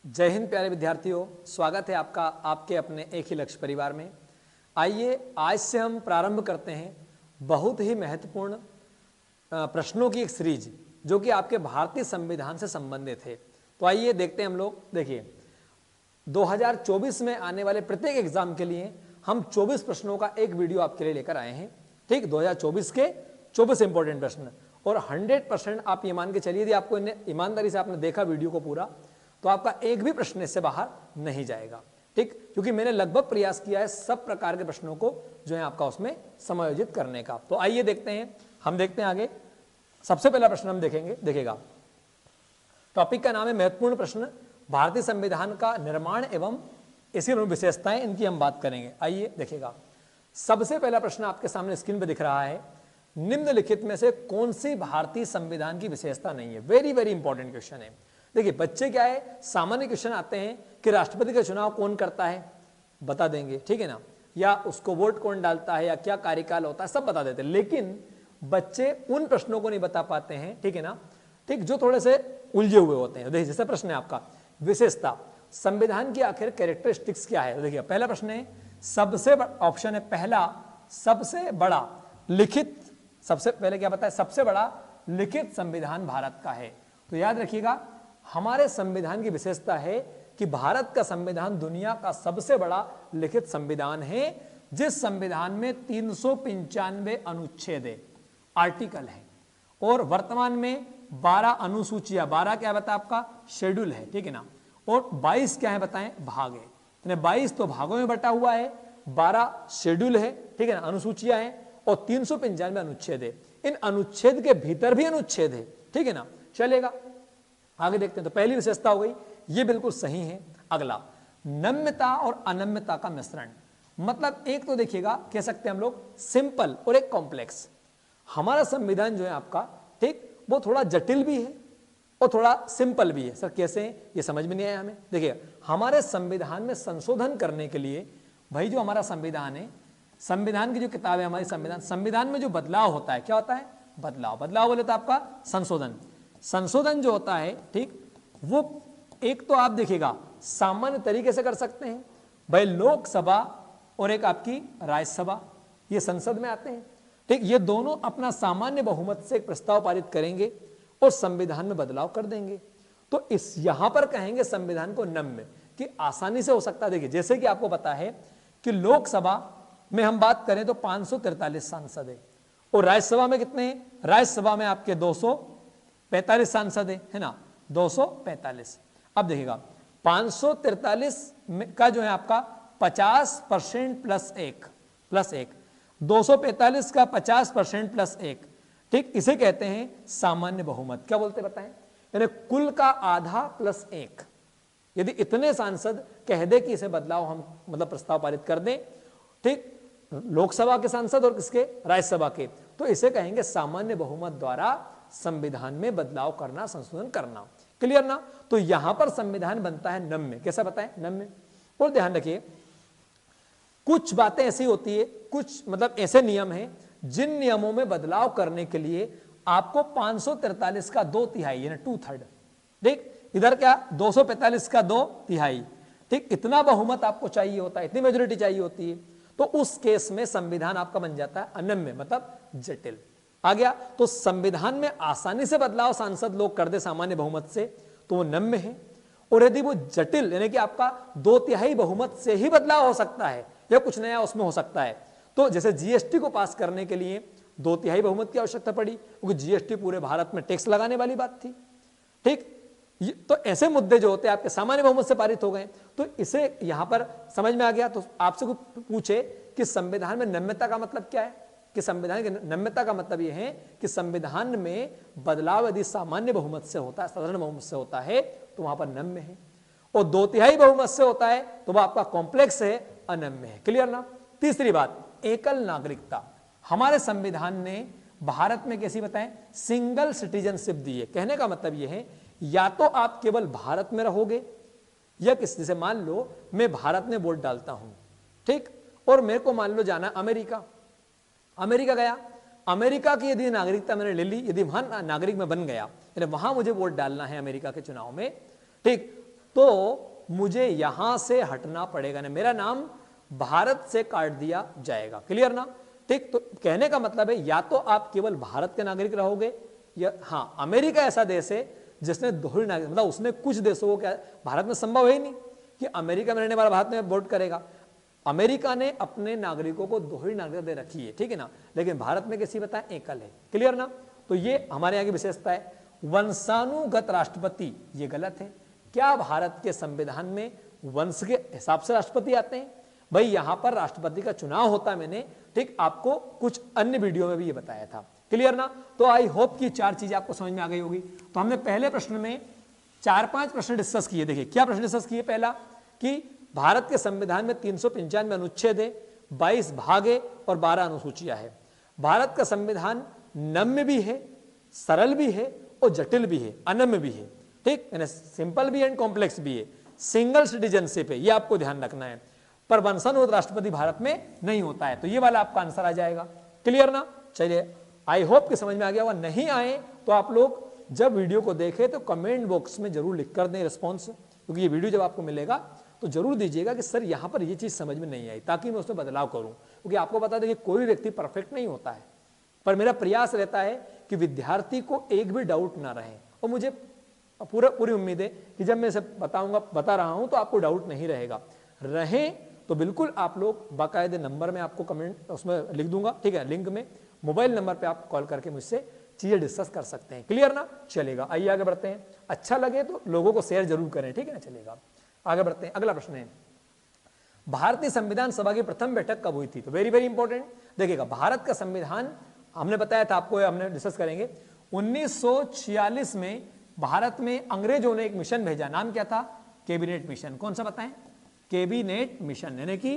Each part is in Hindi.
जय हिंद प्यारे विद्यार्थियों, स्वागत है आपका आपके अपने एक ही लक्ष्य परिवार में। आइए आज से हम प्रारंभ करते हैं बहुत ही महत्वपूर्ण प्रश्नों की एक सीरीज जो कि आपके भारतीय संविधान से संबंधित है। तो आइए देखते हैं हम लोग। देखिए 2024 में आने वाले प्रत्येक एग्जाम के लिए हम 24 प्रश्नों का एक वीडियो आपके लिए लेकर आए हैं। ठीक, 2024 के 24 इंपॉर्टेंट प्रश्न और 100% आप ये मान के चलिए यदि आपको ईमानदारी से आपने देखा वीडियो को पूरा तो आपका एक भी प्रश्न इससे बाहर नहीं जाएगा। ठीक, क्योंकि मैंने लगभग प्रयास किया है सब प्रकार के प्रश्नों को जो है आपका उसमें समायोजित करने का। तो आइए देखते हैं, हम देखते हैं आगे। सबसे पहला प्रश्न हम देखिएगा टॉपिक का नाम है महत्वपूर्ण प्रश्न, भारतीय संविधान का निर्माण एवं इसकी विशेषताएं, इनकी हम बात करेंगे। आइए देखिएगा, सबसे पहला प्रश्न आपके सामने स्क्रीन पर दिख रहा है, निम्नलिखित में से कौन सी भारतीय संविधान की विशेषता नहीं है। वेरी वेरी इंपॉर्टेंट क्वेश्चन है। देखिए बच्चे क्या है, सामान्य क्वेश्चन आते हैं कि राष्ट्रपति का चुनाव कौन करता है, बता देंगे, ठीक है ना, या उसको वोट कौन डालता है, या क्या कार्यकाल होता है, सब बता देते हैं। लेकिन बच्चे उन प्रश्नों को नहीं बता पाते हैं, ठीक है ना, ठीक, जो थोड़े से उलझे हुए होते हैं। देखिए जैसे प्रश्न है आपका विशेषता, संविधान की आखिर कैरेक्टरिस्टिक्स क्या है। देखिए पहला प्रश्न है, सबसे ऑप्शन है पहला, सबसे बड़ा लिखित, सबसे पहले क्या बताया, सबसे बड़ा लिखित संविधान भारत का है। तो याद रखिएगा हमारे संविधान की विशेषता है कि भारत का संविधान दुनिया का सबसे बड़ा लिखित संविधान है, जिस संविधान में 395 अनुच्छेद है, आर्टिकल है, और वर्तमान में 12 अनुसूचियां, 12 क्या बता आपका शेड्यूल है, ठीक है ना, और 22 क्या है बताएं भाग है। तो 22 तो भागों में बटा हुआ है, 12 शेड्यूल है, ठीक है ना, अनुसूचियां हैं, और 395 अनुच्छेद है। इन अनुच्छेद के भीतर भी अनुच्छेद है, ठीक है ना, चलेगा। आगे देखते हैं। तो पहली विशेषता हो गई, ये बिल्कुल सही है। अगला, नम्यता और अनम्यता का मिश्रण, मतलब एक तो देखिएगा कह सकते हैं हम लोग सिंपल और एक कॉम्प्लेक्स। हमारा संविधान जो है आपका, ठीक, वो थोड़ा जटिल भी है और थोड़ा सिंपल भी है। सर कैसे, ये समझ में नहीं आया हमें। देखिए हमारे संविधान में संशोधन करने के लिए, भाई जो हमारा संविधान है, संविधान की जो किताब है हमारी संविधान में जो बदलाव होता है, क्या होता है, बदलाव बोले तो आपका संशोधन जो होता है, ठीक, वो एक तो आप देखिएगा सामान्य तरीके से कर सकते हैं, भाई लोकसभा और एक आपकी राज्यसभा, ये संसद में आते हैं, ठीक, ये दोनों अपना सामान्य बहुमत से एक प्रस्ताव पारित करेंगे और संविधान में बदलाव कर देंगे। तो इस यहां पर कहेंगे संविधान को नम्य, कि आसानी से हो सकता है। देखिए जैसे कि आपको पता है कि लोकसभा में हम बात करें तो 543 सांसद है, और राज्यसभा में कितने हैं, राज्यसभा में आपके 245 सांसद है ना, 245। अब देखिएगा 543 का जो है आपका 50% प्लस एक, 245 का 50% प्लस एक, ठीक, इसे कहते हैं सामान्य बहुमत। क्या बोलते बताएं, यानी कुल का आधा प्लस एक। यदि इतने सांसद कह दे कि इसे बदलाव हम मतलब प्रस्ताव पारित कर दें, ठीक, लोकसभा के सांसद और किसके, राज्यसभा के, तो इसे कहेंगे सामान्य बहुमत द्वारा संविधान में बदलाव करना, संशोधन करना। क्लियर ना। तो यहां पर संविधान बनता है नम्य। कैसा बताएं, नम्य। और ध्यान रखिए कुछ बातें ऐसी होती है, कुछ मतलब ऐसे नियम हैं जिन नियमों में बदलाव करने के लिए आपको 543 का 2/3 यानी 2/3, ठीक, इधर क्या 245 का 2/3, ठीक, इतना बहुमत आपको चाहिए होता है, इतनी मेजोरिटी चाहिए होती है। तो उस केस में संविधान आपका बन जाता है अनम्य, मतलब जटिल। आ गया। तो संविधान में आसानी से बदलाव सांसद लोग कर दे सामान्य बहुमत से, तो वो नम्य है। और यदि वो जटिल, यानी कि आपका 2/3 बहुमत से ही बदलाव हो सकता है या कुछ नया उसमें हो सकता है, तो जैसे जीएसटी को पास करने के लिए 2/3 बहुमत की आवश्यकता पड़ी, क्योंकि जीएसटी पूरे भारत में टैक्स लगाने वाली बात थी, ठीक। तो ऐसे मुद्दे जो होते हैं आपके सामान्य बहुमत से पारित हो गए। तो इसे यहां पर समझ में आ गया। तो आपसे कोई पूछे कि संविधान में नम्यता का मतलब क्या है, कि संविधान की नम्यता का मतलब यह है कि संविधान में बदलाव यदि सामान्य बहुमत से होता है, साधारण बहुमत से होता है, तो वहां पर नम्य है, और 2/3 बहुमत से होता है तो वह आपका कॉम्प्लेक्स है, अनम्य है। क्लियर ना। तीसरी बात, एकल नागरिकता। हमारे संविधान ने भारत में कैसी बताएं, सिंगल सिटीजनशिप दी है। कहने का मतलब यह है या तो आप केवल भारत में रहोगे, या किसी से मान लो मैं भारत में वोट डालता हूं, ठीक, और मेरे को मान लो जाना अमेरिका गया, अमेरिका की यदि नागरिकता मैंने ले ली, यदि वहां नागरिक में बन गया, वहां मुझे वोट डालना है अमेरिका के चुनाव में, ठीक, तो मुझे यहां से हटना पड़ेगा, ना मेरा नाम भारत से काट दिया जाएगा। क्लियर ना? ठीक, तो कहने का मतलब है या तो आप केवल भारत के नागरिक रहोगे, या हाँ, अमेरिका ऐसा देश है जिसने दोहरी नागरिक, मतलब उसने कुछ देशों को, क्या भारत में संभव है ही नहीं कि अमेरिका में रहने वाला भारत में वोट करेगा। अमेरिका ने अपने नागरिकों को दोहरी नागरिकता दे रखी है, ठीक है ना, लेकिन भारत में कैसी बताएं, एकल है। क्लियर ना? तो ये हमारे यहाँ की विशेषता है। वंशानुगत राष्ट्रपति, ये गलत है। क्या भारत के संविधान में वंश के हिसाब से राष्ट्रपति आते हैं? भाई यहां पर राष्ट्रपति का चुनाव होता है, मैंने ठीक आपको कुछ अन्य वीडियो में भी ये बताया था। क्लियर ना? तो आई होप कि 4 चीजें आपको समझ में आ गई होगी। तो हमने पहले प्रश्न में 4-5 प्रश्न डिस्कस किए। देखिए क्या प्रश्न डिस्कस किए। पहला कि भारत के संविधान में 395 अनुच्छेद है, 22 भाग है और 12 अनुसूचियां है। भारत का संविधान नम्य भी है, सरल भी है और जटिल भी है, अनम्य भी है। ठीक, यानी सिंपल भी एंड कॉम्प्लेक्स भी है। सिंगल सिटीजनशिप है, ये आपको ध्यान रखना है। पर वंशानुगत राष्ट्रपति भारत में नहीं होता है, तो ये वाला आपका आंसर आ जाएगा। क्लियर ना? चलिए, आई होप कि समझ में आ गया होगा। नहीं आए तो आप लोग जब वीडियो को देखें तो कमेंट बॉक्स में जरूर लिख कर दें रिस्पॉन्स, क्योंकि ये वीडियो जब आपको मिलेगा तो जरूर दीजिएगा कि सर यहाँ पर ये चीज समझ में नहीं आई, ताकि मैं उसमें बदलाव करूँ। क्योंकि आपको बता दें कि कोई व्यक्ति परफेक्ट नहीं होता है, पर मेरा प्रयास रहता है कि विद्यार्थी को एक भी डाउट ना रहे। और मुझे पूरी उम्मीद है कि जब मैं इसे बता रहा हूं तो आपको डाउट नहीं रहेगा। रहे तो बिल्कुल आप लोग बाकायदे नंबर में आपको कमेंट उसमें लिख दूंगा, ठीक है, लिंक में, मोबाइल नंबर पे आप कॉल करके मुझसे चीजें डिस्कस कर सकते हैं। क्लियर ना? चलेगा, आइए आगे बढ़ते हैं। अच्छा लगे तो लोगों को शेयर जरूर करें, ठीक है ना? चलेगा, आगे बढ़ते हैं। अगला प्रश्न है, भारतीय संविधान सभा की प्रथम बैठक कब हुई थी? तो वेरी वेरी इंपॉर्टेंट। देखिएगा, भारत का संविधान हमने बताया था आपको, हमने डिस्कस करेंगे। 1946 में भारत में अंग्रेजों ने एक मिशन भेजा, नाम क्या था? Cabinet mission. कौन सा बताएं? Cabinet mission. यानी कि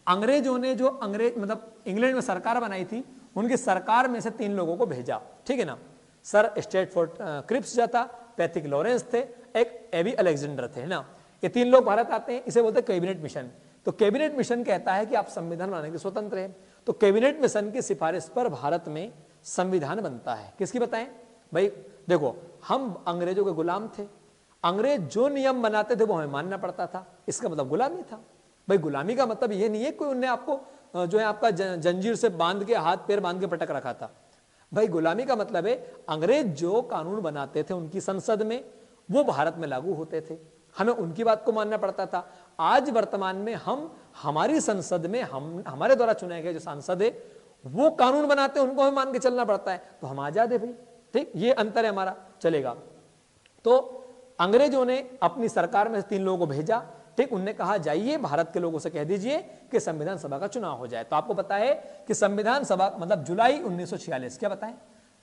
अंग्रेजों ने जो मतलब इंग्लैंड में सरकार बनाई थी, उनकी सरकार में से 3 लोगों को भेजा, ठीक है ना? सर स्टैटफोर्ड क्रिप्स जाता, पैथिक लॉरेंस थे, एक एबी अलेक्जेंडर थे ना। ये 3 लोग भारत आते हैं, इसे बोलते हैं कैबिनेट मिशन। तो कैबिनेट मिशन कहता है कि आप संविधान बनाने के स्वतंत्र हैं। तो कैबिनेट मिशन की सिफारिश पर भारत में संविधान बनता है। किसकी बताएं भाई? देखो, हम अंग्रेजों के गुलाम थे, अंग्रेज जो नियम बनाते थे वो हमें मानना पड़ता था, इसका मतलब गुलामी था। भाई गुलामी का मतलब ये नहीं है कोई उन्हें आपको जो है आपका जंजीर से बांध के, हाथ पैर बांध के पटक रखा था। भाई गुलामी का मतलब है अंग्रेज जो कानून बनाते थे उनकी संसद में, वो भारत में लागू होते थे, हमें उनकी बात को मानना पड़ता था। आज वर्तमान में हम हमारी संसद में हमारे द्वारा चुने गए जो सांसद है वो कानून बनाते हैं, उनको हमें मान के चलना पड़ता है, तो हम आजाद है भाई। ठीक, ये अंतर है हमारा। चलेगा, तो अंग्रेजों ने अपनी सरकार में 3 लोगों को भेजा, ठीक, उनने कहा जाइए भारत के लोगों से कह दीजिए कि संविधान सभा का चुनाव हो जाए। तो आपको पता है कि संविधान सभा मतलब जुलाई 1946, क्या बताएं?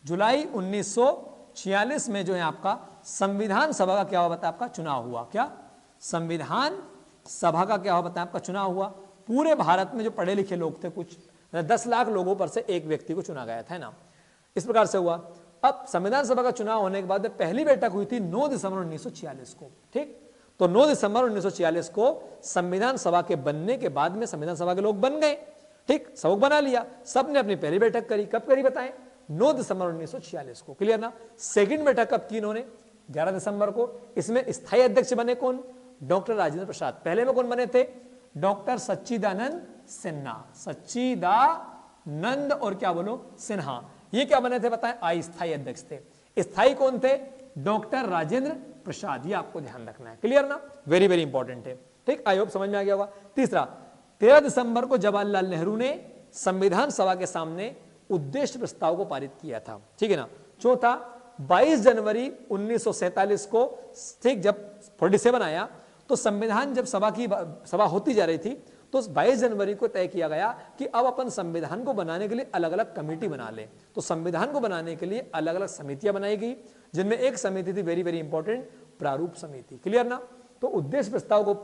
जुलाई 1946 में जो है आपका संविधान सभा का क्या हुआ बताया? आपका चुनाव हुआ। क्या संविधान सभा का क्या हुआ बताया? आपका चुनाव हुआ। पूरे भारत में जो पढ़े लिखे लोग थे, कुछ 10 लाख लोगों पर से एक व्यक्ति को चुना गया था ना, इस प्रकार से हुआ। अब संविधान सभा का चुनाव होने के बाद पहली बैठक हुई थी 9 दिसंबर 1946 को। ठीक, तो 9 दिसंबर 1946 को संविधान सभा के बनने के बाद में संविधान सभा के लोग बन गए। ठीक, सबक बना लिया, सबने अपनी पहली बैठक करी। कब करी बताएं? 9 दिसंबर 1946 को। क्लियर ना? सेकंड बैठक कब की इन्होंने? 11 दिसंबर को। इसमें स्थायी अध्यक्ष बने कौन? डॉक्टर राजेंद्र प्रसाद। पहले में कौन बने थे? डॉक्टर सच्चिदानंद सिन्हा। सच्चिदानंद और क्या बोलो? सिन्हा। ये क्या बने थे बताएं? अस्थायी अध्यक्ष थे। स्थायी कौन थे? डॉक्टर राजेंद्र प्रसाद। ये आपको ध्यान रखना है। क्लियर ना? वेरी वेरी इंपॉर्टेंट है। ठीक, आई होप समझ में आ गया होगा। तीसरा, 13 दिसंबर को जवाहरलाल नेहरू ने संविधान सभा के सामने उद्देश्य प्रस्ताव को पारित किया था। ठीक है ना? चौथा, 22 जनवरी 1947 को, ठीक, जब 47 आया तो संविधान जब सभा होती जा रही थी तो 22 जनवरी को तय किया गया कि अब अपन संविधान को बनाने के लिए अलग अलग कमेटी बना ले। तो संविधान को बनाने के लिए अलग अलग समितियां बनाई गई, जिनमें एक समिति थी वेरी वेरी इंपॉर्टेंट, प्रारूप समिति। क्लियर ना? तो उद्देश्य प्रस्ताव को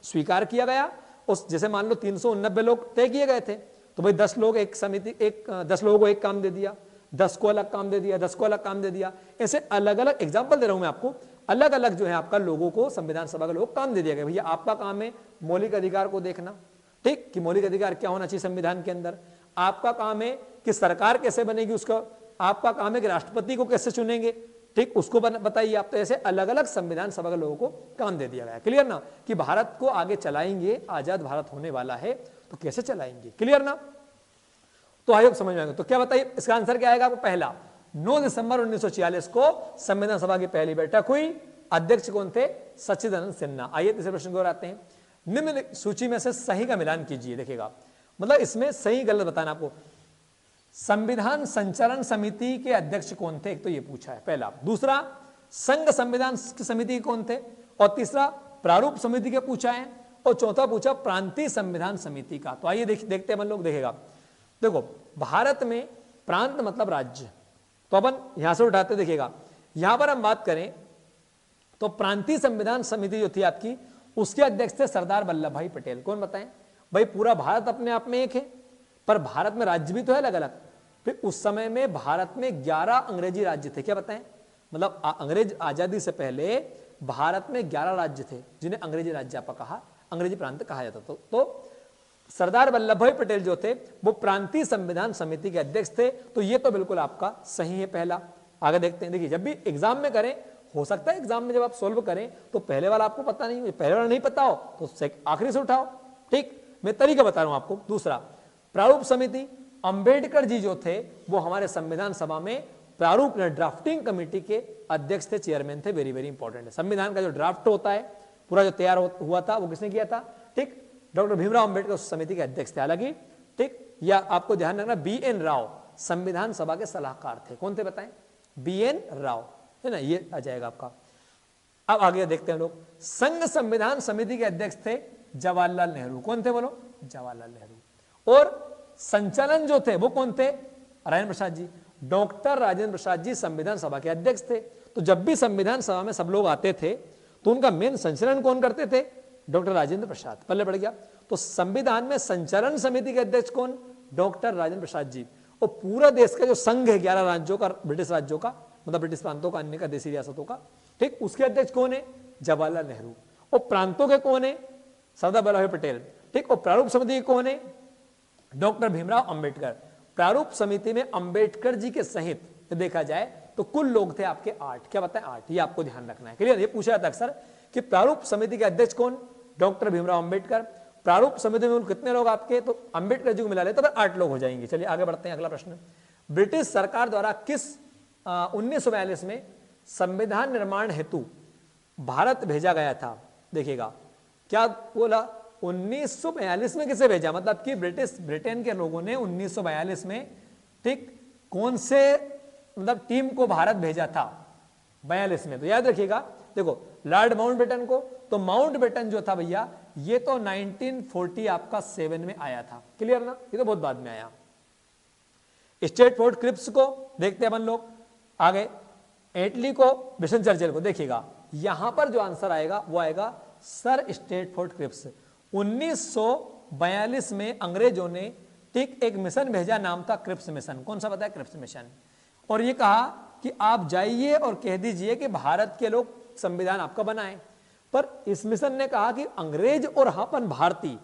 स्वीकार किया गया। उस जैसे मान लो 389 लोग तय किए गए थे, तो भाई 10 लोग एक समिति, 10 लोगों को एक काम दे दिया, 10 को अलग काम दे दिया, 10 को अलग काम दे दिया। ऐसे अलग अलग एग्जाम्पल दे रहा हूं मैं आपको, अलग अलग जो है आपका लोगों को, संविधान सभा के लोग काम दे दिया गया। भैया आपका काम है मौलिक अधिकार को देखना, ठीक, कि मौलिक अधिकार क्या होना चाहिए संविधान के अंदर। आपका काम है कि सरकार कैसे बनेगी उसका, आपका काम है कि राष्ट्रपति को कैसे चुनेंगे, ठीक, उसको बताइए आप। तो ऐसे अलग अलग संविधान सभा के लोगों को काम दे दिया गया। क्लियर ना, कि भारत को आगे चलाएंगे, आजाद भारत होने वाला है तो कैसे चलाएंगे। क्लियर ना, तो आयोग समझ में आएगा। तो क्या बताइए इसका आंसर क्या आएगा आपको? पहला, 9 दिसंबर 1946 को संविधान सभा की पहली बैठक हुई। अध्यक्ष कौन थे? सच्चिदानंद सिन्हा। आइए तीसरे प्रश्न की ओर आते हैं। निम्न सूची में से सही का मिलान कीजिए। देखिएगा, मतलब इसमें सही गलत बताना आपको। संविधान संचालन समिति के अध्यक्ष कौन थे? एक तो ये पूछा है पहला। दूसरा, संघ संविधान समिति के कौन थे? और तीसरा, प्रारूप समिति के पूछा है। और चौथा पूछा प्रांतीय संविधान समिति का। तो आइए देखते हैं अपन लोग। देखेगा, देखो भारत में प्रांत मतलब राज्य, तो अपन यहां से उठाते। देखिएगा, यहां पर हम बात करें तो प्रांतीय संविधान समिति जो थी आपकी, उसके अध्यक्ष थे सरदार वल्लभ भाई पटेल। कौन बताएं भाई? पूरा भारत अपने आप में एक है, पर भारत में राज्य भी तो है अलग अलग। फिर उस समय में भारत में 11 अंग्रेजी राज्य थे। क्या बताएं? मतलब अंग्रेज आजादी से पहले भारत में 11 राज्य थे जिन्हें अंग्रेजी राज्य आपका कहा, अंग्रेजी प्रांत कहा जाता। तो सरदार वल्लभ भाई पटेल जो थे वो प्रांतीय संविधान समिति के अध्यक्ष थे। तो ये तो बिल्कुल आपका सही है पहला। आगे देखते हैं। देखिए, जब भी एग्जाम में करें, हो सकता है एग्जाम में जब आप सोल्व करें तो पहले वाला आपको पता नहीं, पहले वाला नहीं पता हो तो आखिरी से उठाओ। ठीक, मैं तरीका बता रहा हूं आपको। दूसरा, प्रारूप समिति, अंबेडकर जी जो थे वो हमारे संविधान सभा में प्रारूप ड्राफ्टिंग कमेटी के अध्यक्ष थे, चेयरमैन थे। वेरी वेरी इंपॉर्टेंट है। संविधान का जो ड्राफ्ट होता है पूरा जो तैयार हुआ था वो किसने किया था? ठीक, डॉक्टर भीमराव अंबेडकर उस समिति के अध्यक्ष थे। हालांकि ठीक, या आपको ध्यान रखना, BN राव संविधान सभा के सलाहकार थे। कौन थे बताएं? BN राव, है ना, ये आ जाएगा आपका। अब आगे देखते हैं लोग। संघ संविधान समिति के अध्यक्ष थे जवाहरलाल नेहरू। कौन थे बोलो? जवाहरलाल नेहरू। और संचालन जो थे वो कौन थे? राजेंद्र प्रसाद जी। डॉक्टर राजेंद्र प्रसाद जी संविधान सभा के अध्यक्ष थे। तो जब भी संविधान सभा में सब लोग आते थे तो उनका मेन संचालन कौन करते थे? डॉक्टर राजेंद्र प्रसाद। पहले पढ़ गया। तो संविधान में संचालन समिति के अध्यक्ष कौन? डॉक्टर राजेंद्र प्रसाद जी। और पूरा देश का जो संघ है 11 राज्यों का, ब्रिटिश राज्यों का, मतलब ब्रिटिश प्रांतों का, अन्य का, देशी रियासतों का, ठीक, उसके अध्यक्ष कौन है? जवाहरलाल नेहरू। और प्रांतों के कौन है? सरदार वल्लभ भाई पटेल। ठीक, और प्रारूप समिति के कौन है? डॉक्टर भीमराव अंबेडकर। प्रारूप समिति में अंबेडकर जी के सहित देखा जाए तो कुल लोग थे आपके 8। क्या बताएं? 8। ये आपको ध्यान रखना है। क्लियर? ये पूछा जाता है अक्सर कि प्रारूप समिति के अध्यक्ष कौन? डॉक्टर भीमराव अंबेडकर। प्रारूप समिति में कितने लोग आपके? तो अंबेडकर जी को मिला ले तो 8 लोग हो जाएंगे। चलिए आगे बढ़ते हैं। अगला प्रश्न, ब्रिटिश सरकार द्वारा किस 1942 में संविधान निर्माण हेतु भारत भेजा गया था? देखिएगा, क्या बोला? 1942 में किसे भेजा? मतलब कि ब्रिटेन के लोगों ने 1942 में, ठीक, कौन से मतलब टीम को भारत भेजा था 42 में? तो याद रखिएगा, देखो लॉर्ड माउंटबेटन को। तो माउंटबेटन जो था भैया, ये तो 1940 आपका 7 में आया था। क्लियर ना? ये तो बहुत बाद में आया। स्ट्रैटफोर्ड क्रिप्स को देखते हैं अपन लोग। आगे एटली को, विंस्टन चर्चिल को। देखिएगा, यहां पर जो आंसर आएगा वो आएगा सर स्ट्रैटफोर्ड क्रिप्स। 1942 में अंग्रेजों ने, ठीक, एक मिशन भेजा, नाम था क्रिप्स मिशन। कौन सा बताया? Cripps mission. और ये कहा कि आप जाइए और कह दीजिए कि भारत के लोग संविधान आपका बनाएं। पर इस मिशन ने कहा कि अंग्रेज और अपन भारतीय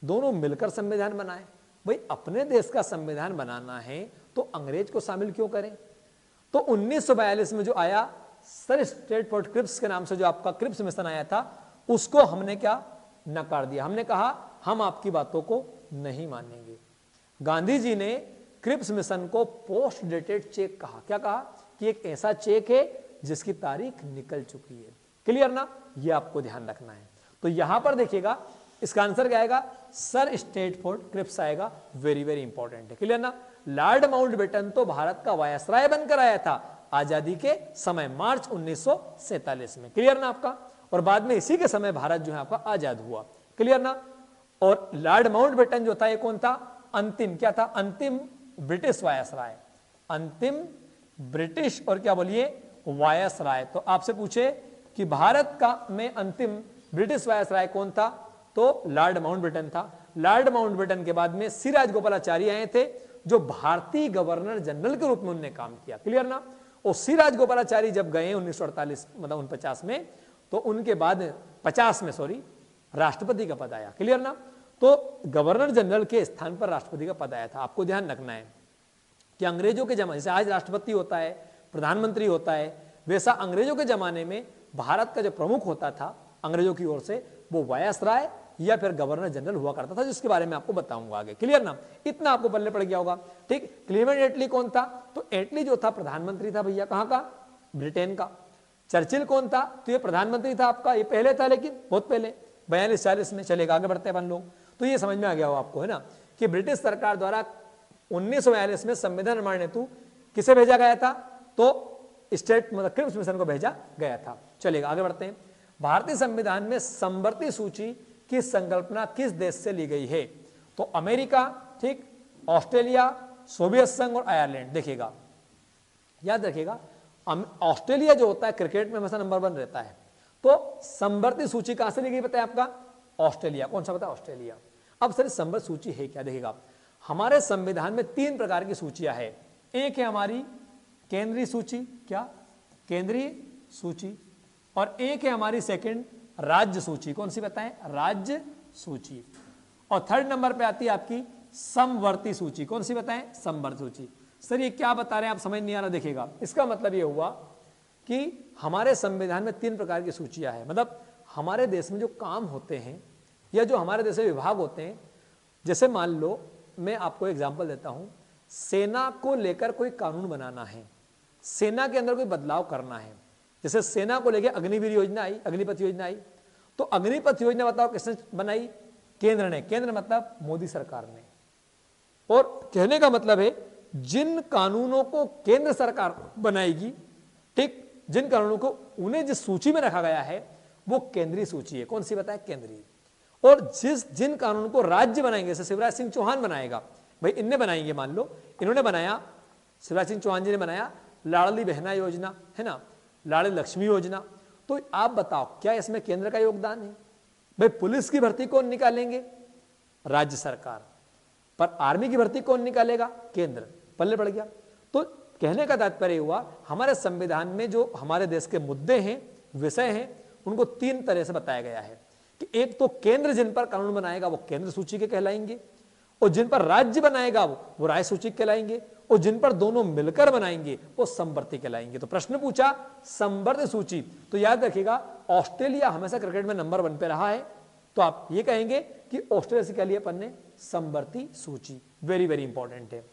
दोनों मिलकर संविधान बनाएं। भाई अपने देश का संविधान बनाना है तो अंग्रेज को शामिल क्यों करें? तो 1942 में जो आया सर स्ट्रैटफोर्ड क्रिप्स के नाम से जो आपका क्रिप्स मिशन आया था, उसको हमने क्या नकार दिया। हमने कहा हम आपकी बातों को नहीं मानेंगे। गांधी जी ने क्रिप्स मिशन को पोस्ट डेटेड चेक कहा। क्या कहा? कि एक ऐसा चेक है जिसकी तारीख निकल चुकी है। क्लियर ना? ये आपको ध्यान रखना है। तो यहां पर देखिएगा, इसका आंसर क्या आएगा? सर स्ट्रैटफोर्ड क्रिप्स आएगा। वेरी वेरी इंपॉर्टेंट है। क्लियर ना? लॉर्ड माउंटबेटन तो भारत का वायसराय बनकर आया था आजादी के समय, मार्च 1947 में। क्लियर ना आपका? और बाद में इसी के समय भारत जो है आपका आजाद हुआ। क्लियर ना? और लॉर्ड माउंटबेटन जो था ये कौन था? अंतिम, क्या था? अंतिम ब्रिटिश वायसराय। अंतिम ब्रिटिश और क्या बोलिए? वायसराय। तो आपसे पूछे कि भारत का में अंतिम ब्रिटिश वायसराय कौन था? तो लॉर्ड माउंटबेटन था। लॉर्ड माउंटबेटन के बाद में सी राजगोपालाचारी आए थे, जो भारतीय गवर्नर जनरल के रूप में उन्होंने काम किया। क्लियर ना? और सी राजगोपालाचारी जब गए 1948 मतलब 49 में, तो उनके बाद 50 में सॉरी राष्ट्रपति का पद आया। क्लियर ना? तो गवर्नर जनरल के स्थान पर राष्ट्रपति का पद आया था। आपको ध्यान रखना है कि अंग्रेजों के जमाने से आज राष्ट्रपति होता है, प्रधानमंत्री होता है, वैसा अंग्रेजों के जमाने में भारत का जो प्रमुख होता था अंग्रेजों की ओर से, वो वायसराय या फिर गवर्नर जनरल हुआ करता था, जिसके बारे में आपको बताऊंगा आगे। क्लियर ना, इतना आपको पल्ले पड़ गया होगा। ठीक, क्लीमेंट एटली कौन था? तो एटली जो था प्रधानमंत्री था भैया, कहां का? ब्रिटेन का। चर्चिल कौन था? तो ये प्रधानमंत्री था आपका, ये पहले था, लेकिन बहुत पहले 42-40 में। चलेगा, आगे बढ़ते हैं अपन लोग। तो ये समझ में आ गया हो आपको, है ना, कि ब्रिटिश सरकार द्वारा 1942 में संविधान निर्माण हेतु किसे भेजा गया था? तो स्टेट मतलब क्रिप्स मिशन को भेजा गया था। चलेगा, आगे बढ़ते हैं। भारतीय संविधान में समवर्ती सूची की संकल्पना किस देश से ली गई है? तो अमेरिका, ठीक, ऑस्ट्रेलिया, सोवियत संघ और आयरलैंड। देखिएगा, याद रखिएगा, ऑस्ट्रेलिया जो होता है क्रिकेट में हमेशा नंबर 1 रहता है। तो समवर्ती सूची कहां से ली गई पता है आपका? ऑस्ट्रेलिया। कौन सा पता है? ऑस्ट्रेलिया। अब सर समवर्ती सूची है क्या? देखिएगा, हमारे संविधान में 3 प्रकार की सूचियां है। एक है हमारी केंद्रीय सूची, क्या? केंद्रीय सूची। और एक है हमारी सेकंड राज्य सूची। कौन सी बताएं? राज्य सूची। और थर्ड नंबर पे आती है आपकी समवर्ती सूची। कौन सी बताएं? समवर्ती सूची। सर ये क्या बता रहे हैं आप, समझ नहीं आ रहा। देखिएगा, इसका मतलब ये हुआ कि हमारे संविधान में 3 प्रकार की सूचियां हैं। मतलब हमारे देश में जो काम होते हैं या जो हमारे देश में विभाग होते हैं, जैसे मान लो मैं आपको एग्जाम्पल देता हूं, सेना को लेकर कोई कानून बनाना है, सेना के अंदर कोई बदलाव करना है। जैसे सेना को लेकर अग्निवीर योजना आई, अग्निपथ योजना आई। तो अग्निपथ योजना बताओ किसने बनाई? केंद्र ने। केंद्र मतलब मोदी सरकार ने। और कहने का मतलब है जिन कानूनों को केंद्र सरकार बनाएगी, ठीक, जिन कानूनों को उन्हें जिस सूची में रखा गया है वो केंद्रीय सूची है। कौन सी बताए? केंद्रीय। और जिन कानूनों को राज्य बनाएंगे, जैसे शिवराज सिंह चौहान बनाएगा, भाई इनने बनाएंगे, मान लो इन्होंने बनाया, शिवराज सिंह चौहान जी ने बनाया लाडली बहना योजना, है ना, लाडली लक्ष्मी योजना। तो आप बताओ क्या इसमें केंद्र का योगदान है? भाई पुलिस की भर्ती कौन निकालेंगे? राज्य सरकार। पर आर्मी की भर्ती कौन निकालेगा? केंद्र। पल्ले पड़ गया। तो कहने का तात्पर्य हुआ हमारे संविधान में जो हमारे देश के मुद्दे हैं, विषय हैं, उनको 3 तरह से बताया गया है कि एक तो केंद्र जिन पर कानून बनाएगा वो केंद्र सूची के कहलाएंगे, और जिन पर राज्य बनाएगा वो राज्य सूची कहलाएंगे, और जिन पर दोनों मिलकर बनाएंगे वो समवर्ती कहलाएंगे। तो प्रश्न पूछा समवर्ती सूची, तो याद रखिएगा ऑस्ट्रेलिया हमेशा क्रिकेट में नंबर 1 पे रहा है। तो आप ये कहेंगे कि ऑस्ट्रेलिया से क्या लिया अपन ने? समवर्ती सूची। वेरी वेरी इंपॉर्टेंट है।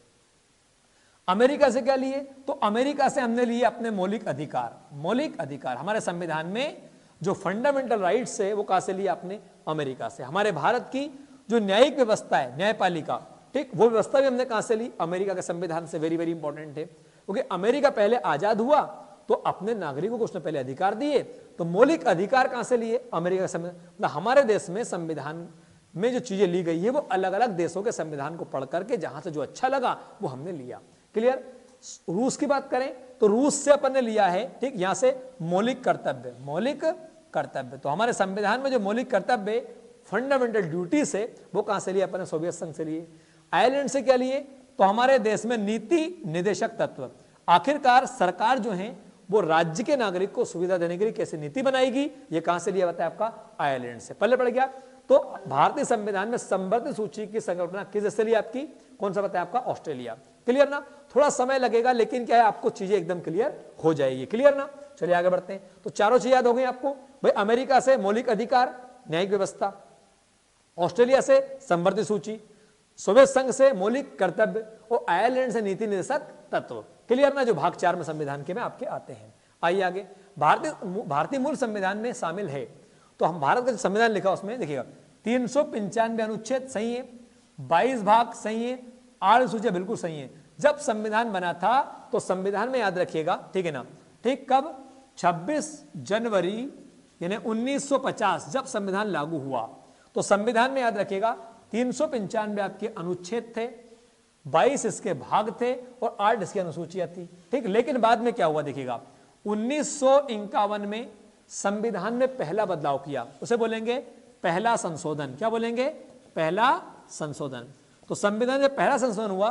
अमेरिका से क्या लिए? तो अमेरिका से हमने लिए अपने मौलिक अधिकार। मौलिक अधिकार हमारे संविधान में जो फंडामेंटल राइट्स है वो कहां से लिए? आपने अमेरिका से। हमारे भारत की जो न्यायिक व्यवस्था है, न्यायपालिका, ठीक, वो व्यवस्था भी हमने कहां से ली? अमेरिका के संविधान से। वेरी वेरी इंपॉर्टेंट है, क्योंकि अमेरिका पहले आजाद हुआ तो अपने नागरिकों को उसने पहले अधिकार दिए। तो मौलिक अधिकार कहां से लिए? अमेरिका का संविधान। हमारे देश में संविधान में जो चीजें ली गई है वो अलग अलग देशों के संविधान को पढ़ करके जहां से जो अच्छा लगा वो हमने लिया। क्लियर? रूस की बात करें तो रूस से अपन ने लिया है, ठीक, यहां से मौलिक कर्तव्य। मौलिक कर्तव्य, तो हमारे संविधान में जो मौलिक कर्तव्य फंडामेंटल ड्यूटी से वो कहां से लिए? अपन ने सोवियत संघ से लिए। आयरलैंड से क्या लिए? तो हमारे देश में नीति निर्देशक तत्व। आखिरकार सरकार जो है वो राज्य के नागरिक को सुविधा देने के लिए कैसे नीति बनाएगी, ये कहां से लिया बताया? आपका आयरलैंड से। पहले पड़ गया। तो भारतीय संविधान में समवर्ती सूची की संकल्पना किस देश से ली? आपकी कौन सा बताया? आपका ऑस्ट्रेलिया। क्लियर ना? थोड़ा समय लगेगा लेकिन क्या है, आपको चीजें एकदम क्लियर हो जाएगी। क्लियर ना? चलिए आगे बढ़ते हैं। तो चारों चीज याद हो गई आपको। भाई अमेरिका से मौलिक अधिकार, न्यायिक व्यवस्था, ऑस्ट्रेलिया से समवर्ती सूची, सोवियत संघ से मौलिक कर्तव्य, और आयरलैंड से नीति निर्देशक तत्व। क्लियर ना? जो भाग 4 में संविधान के में आपके आते हैं। आइए आगे। भारतीय मूल संविधान में शामिल है, तो हम भारत का जो संविधान लिखा उसमें देखिएगा 395 अनुच्छेद सही है, 22 भाग सही है, 8 सूचियां बिल्कुल सही है। जब संविधान बना था तो संविधान में याद रखिएगा, ठीक है ना, ठीक, कब? 26 जनवरी यानी 1950 जब संविधान लागू हुआ तो संविधान में याद रखिएगा 395 आपके अनुच्छेद थे, 22 इसके भाग थे और 8 इसकी अनुसूचियां थी, ठीक। लेकिन बाद में क्या हुआ देखिएगा, 1951 में संविधान में पहला बदलाव किया, उसे बोलेंगे पहला संशोधन। क्या बोलेंगे? पहला संशोधन। तो संविधान में पहला संशोधन हुआ,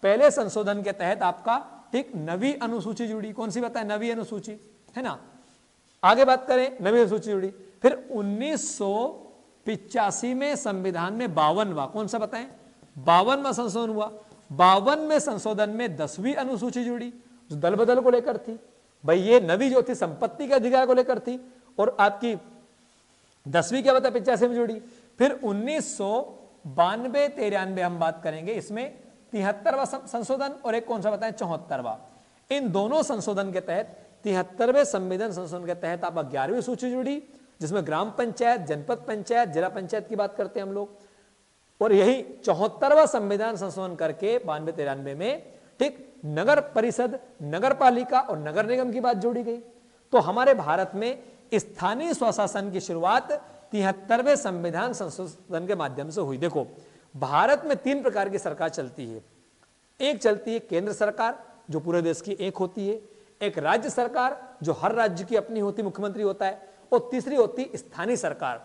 पहले संशोधन के तहत आपका, ठीक, नवी अनुसूची जुड़ी। कौन सी बताए? नवी अनुसूची, है ना। आगे बात करें, नवी अनुसूची जुड़ी। फिर 1985 में संविधान में 52वां, कौन सा बताएं? 52वां संशोधन हुआ। 52वें संशोधन में 10वीं अनुसूची जुड़ी जो दल बदल को लेकर थी। भाई ये 9वीं जो थी संपत्ति के अधिकार को लेकर थी, और आपकी 10वीं क्या बता 85 में जुड़ी। फिर 1992-93 हम बात करेंगे, इसमें 73वां संशोधन और एक कौन सा बताएं 74वां। इन दोनों संशोधन के तहत 73वें संविधान संशोधन के तहत आपका 11वीं सूची जुड़ी, जिसमें ग्राम पंचायत, जनपद पंचायत, जिला पंचायत की बात करते हैं हम लोग। और यही 74वां संविधान संशोधन करके 92-93 में ठीक नगर परिषद, नगर पालिका और नगर निगम की बात जोड़ी गई। तो हमारे भारत में स्थानीय स्वशासन की शुरुआत 73वें संविधान संशोधन के माध्यम से हुई। देखो भारत में 3 प्रकार की सरकार चलती है। एक चलती है केंद्र सरकार जो पूरे देश की एक होती है, एक राज्य सरकार जो हर राज्य की अपनी होती, मुख्यमंत्री होता है, और तीसरी होती स्थानीय सरकार,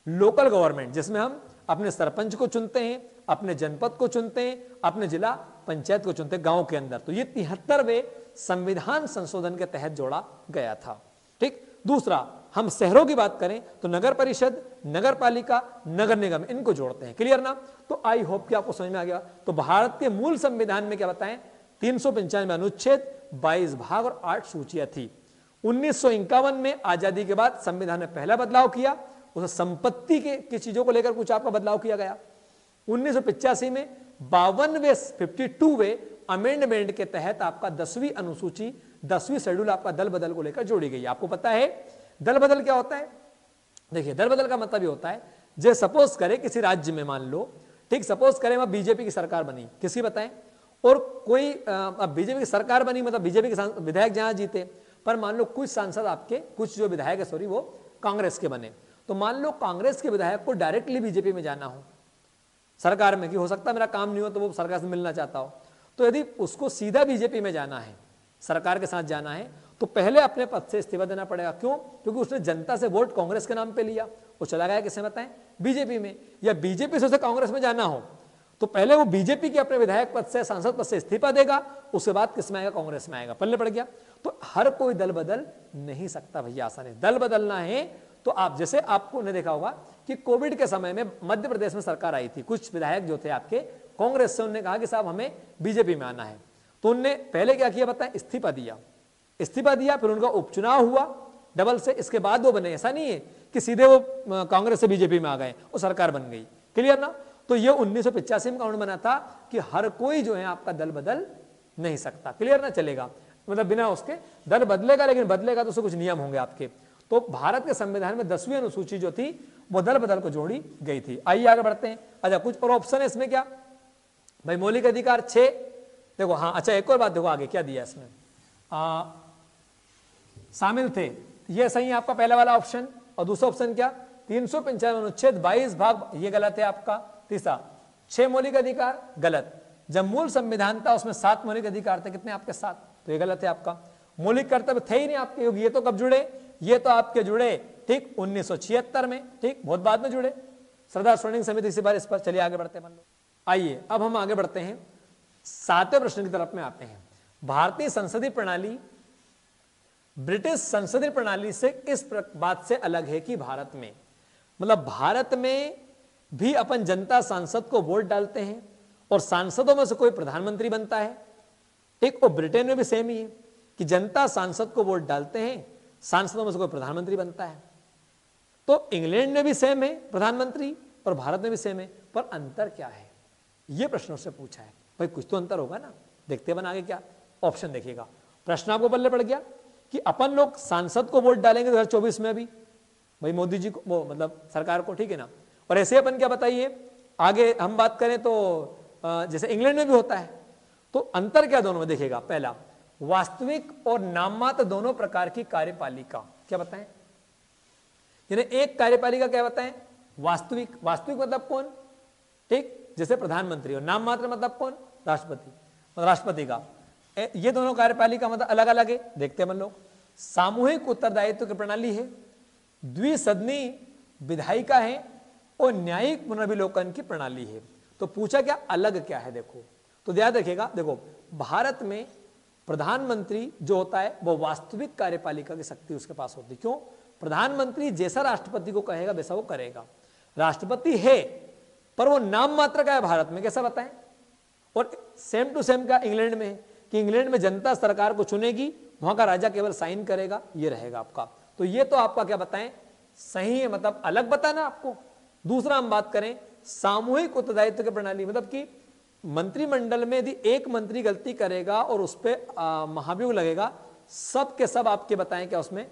लोकल गवर्नमेंट, जिसमें हम अपने सरपंच को चुनते हैं, अपने जनपद को चुनते हैं, अपने जिला पंचायत को चुनते हैं गांव के अंदर। तो ये 73वें संविधान संशोधन के तहत जोड़ा गया था। ठीक। दूसरा, हम शहरों की बात करें तो नगर परिषद, नगर पालिका, नगर निगम, इनको जोड़ते हैं। क्लियर ना? तो आई होप कि आपको समझ में आ गया। तो भारत के मूल संविधान में क्या बताएं, 395 अनुच्छेद, 22 भाग और 8 सूचियां थी। 1951 में आजादी के बाद संविधान में पहला बदलाव किया, उसे संपत्ति की चीजों को लेकर कुछ आपका बदलाव किया गया। 1985 में 52वें अमेंडमेंट के तहत आपका 10वीं अनुसूची, 10वीं शेड्यूल आपका दल बदल को लेकर जोड़ी गई। आपको पता है दल बदल क्या होता है? देखिए दल बदल का मतलब ये होता है, जैसे सपोज करें किसी राज्य में, मान लो ठीक, सपोज करें वहां बीजेपी की सरकार बनी, किसकी बताएं, और कोई बीजेपी की सरकार बनी, मतलब बीजेपी के विधायक जहां जीते, पर मान लो कुछ सांसद आपके, कुछ जो विधायक है सॉरी, वो कांग्रेस के बने। तो मान लो कांग्रेस के विधायक को डायरेक्टली बीजेपी में जाना हो सरकार में, कि हो सकता है मेरा काम नहीं हो तो वो सरकार से मिलना चाहता हो, तो यदि उसको सीधा बीजेपी में जाना है, सरकार के साथ जाना है, तो पहले अपने पद से इस्तीफा देना पड़ेगा। क्यों? क्योंकि उसने जनता से वोट कांग्रेस के नाम पे लिया, वो चला गया किसमें बताएं, बीजेपी में। या बीजेपी से उसे कांग्रेस में जाना हो तो पहले वो बीजेपी के अपने विधायक पद से, सांसद पद से इस्तीफा देगा, उसके बाद किसमें आएगा, कांग्रेस में आएगा। पल्ले पड़ गया। तो हर कोई दल बदल नहीं सकता भैया, आसानी। दल बदलना है तो आप, जैसे आपको ने देखा होगा कि कोविड के समय में मध्य प्रदेश में सरकार आई थी, कुछ विधायक जो थे आपके कांग्रेस से, उन्होंने कहा कि साहब हमें बीजेपी में आना है, तो उनने पहले क्या किया बताएं, इस्तीफा दिया। इस्तीफा दिया, फिर उनका उपचुनाव हुआ डबल से, इसके बाद वो बने। ऐसा नहीं है कि सीधे वो कांग्रेस से बीजेपी में आ गए और सरकार बन गई। क्लियर ना? तो ये 1985 में कानून बना था कि हर कोई जो है आपका दल बदल नहीं सकता। क्लियर ना? चलेगा, मतलब बिना उसके दल बदलेगा, लेकिन बदलेगा तो उसके कुछ नियम होंगे आपके। तो भारत के संविधान में 10वीं अनुसूची जो थी वो दल बदल को जोड़ी गई थी। आइए आगे बढ़ते हैं। अच्छा, कुछ और ऑप्शन है इसमें क्या भाई? मौलिक अधिकार 6, देखो हाँ, अच्छा एक और बात देखो आगे क्या दिया इसमें, शामिल थे, ये सही है आपका पहला वाला ऑप्शन। और दूसरा ऑप्शन क्या, 395 अनुच्छेद 22 भाग, ये गलत है आपका। तीसरा 6 मौलिक अधिकार, गलत। जब मूल संविधान था उसमें 7 मौलिक अधिकार थे, कितने आपके 7, तो ये गलत है आपका। मौलिक कर्तव्य थे ही नहीं आपके, ये तो कब जुड़े, ये तो आपके जुड़े ठीक 1976 में, ठीक बहुत बाद में जुड़े, सरदार स्वर्णिम समिति से बार इस पर। चलिए आगे बढ़ते हैं। आइए अब हम आगे बढ़ते हैं, 7वें प्रश्न की तरफ में आते हैं। भारतीय संसदीय प्रणाली ब्रिटिश संसदीय प्रणाली से इस बात से अलग है कि भारत में, मतलब भारत में भी अपन जनता सांसद को वोट डालते हैं और सांसदों में से कोई प्रधानमंत्री बनता है। एक और ब्रिटेन में भी सेम ही है कि जनता सांसद को वोट डालते हैं, सांसदों में से कोई प्रधानमंत्री बनता है। तो इंग्लैंड में भी सेम है प्रधानमंत्री और भारत में भी सेम है, पर अंतर क्या है, यह प्रश्न उससे पूछा है। भाई कुछ तो अंतर होगा ना, देखते बन आगे क्या ऑप्शन देखिएगा। प्रश्न आपको पल्ले पड़ गया कि अपन लोग सांसद को वोट डालेंगे 2024 में भी भाई मोदी जी को, वो मतलब सरकार को, ठीक है ना। और ऐसे अपन क्या बताइए आगे हम बात करें तो जैसे इंग्लैंड में भी होता है। तो अंतर क्या दोनों में देखिएगा, पहला वास्तविक और नाममात्र दोनों प्रकार की कार्यपालिका, क्या बताएं, यानी एक कार्यपालिका क्या बताएं, वास्तविक। वास्तविक मतलब कौन, ठीक, जैसे प्रधानमंत्री, और नाममात्र मतलब कौन, राष्ट्रपति, राष्ट्रपति का। ये दोनों कार्यपालिका मतलब अलग अलग है, देखते हैं हम लोग। सामूहिक उत्तरदायित्व की प्रणाली है, द्विसदनीय विधायिका है और न्यायिक पुनर्विलोकन की प्रणाली है। तो पूछा क्या अलग क्या है, देखो तो ध्यान रखिएगा। देखो भारत में प्रधानमंत्री जो होता है वो वास्तविक कार्यपालिका की शक्ति उसके पास होती है। क्यों? प्रधानमंत्री जैसा राष्ट्रपति को कहेगा वैसा वो करेगा। राष्ट्रपति है पर वो नाम मात्र का है भारत में, कैसा बताएं। और सेम टू सेम का इंग्लैंड में है कि इंग्लैंड में जनता सरकार को चुनेगी वहां का राजा केवल साइन करेगा, ये रहेगा आपका। तो ये तो आपका क्या बताएं, सही है, मतलब अलग बताना आपको। दूसरा हम बात करें सामूहिक उत्तरदायित्व की प्रणाली, मतलब कि मंत्रिमंडल में यदि एक मंत्री गलती करेगा और उस पर महाभियोग लगेगा, सब के सब आपके बताएं क्या उसमें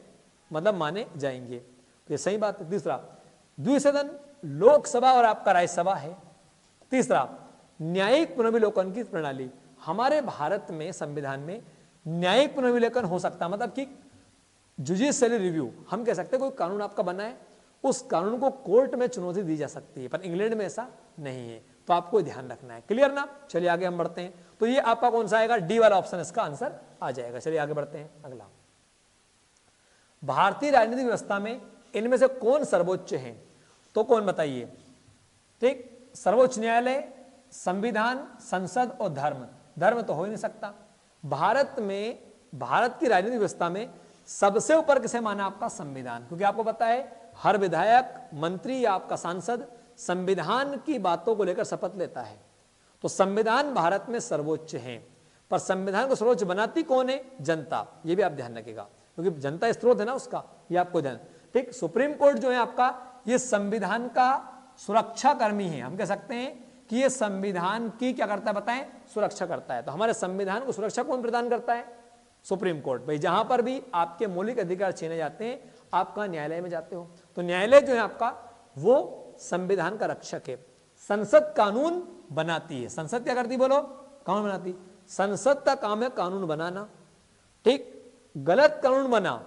मतलब माने जाएंगे, तो ये सही बात है। तीसरा द्विसदन लोकसभा और आपका राज्यसभा है। तीसरा न्यायिक पुनर्विलोकन की प्रणाली, हमारे भारत में संविधान में न्यायिक पुनर्विलोकन हो सकता है, मतलब कि जुडिशियल रिव्यू, हम कह सकते हैं कोई कानून आपका बना है, उस कानून को कोर्ट में चुनौती दी जा सकती है, पर इंग्लैंड में ऐसा नहीं है, तो आपको ध्यान रखना है। क्लियर ना? चलिए आगे हम बढ़ते हैं। तो ये आपका कौन सा आएगा, डी वाला ऑप्शन इसका आंसर आ जाएगा। चलिए आगे बढ़ते हैं। अगला, भारतीय राजनीतिक व्यवस्था में इनमें से कौन सर्वोच्च है, तो कौन बताइए। ठीक, सर्वोच्च न्यायालय, संविधान, संसद और धर्म। धर्म तो हो ही नहीं सकता। भारत में, भारत की राजनीतिक व्यवस्था में सबसे ऊपर किसे माना, आपका संविधान, क्योंकि आपको पता है हर विधायक, मंत्री या आपका सांसद संविधान की बातों को लेकर शपथ लेता है। तो संविधान भारत में सर्वोच्च है, पर संविधान को सर्वोच्च बनाती कौन है, जनता। ये भी आप ध्यान रखिएगा, क्योंकि जनता स्रोत है ना उसका, ये आपको ध्यान। ठीक, सुप्रीम कोर्ट जो है आपका, ये संविधान का सुरक्षा कर्मी है। हम कह सकते हैं कि ये संविधान की क्या करता है बताएं, सुरक्षा करता है। तो हमारे संविधान को सुरक्षा कौन प्रदान करता है, सुप्रीम कोर्ट। भाई जहां पर भी आपके मौलिक अधिकार छीने जाते हैं, आप कहां, न्यायालय में जाते हो, तो न्यायालय जो है आपका वो संविधान का रक्षक है। संसद कानून बनाती है। संसद क्या करती, बोलो, कानून बनाती। संसद का काम है कानून बनाना। ठीक, गलत कानून बना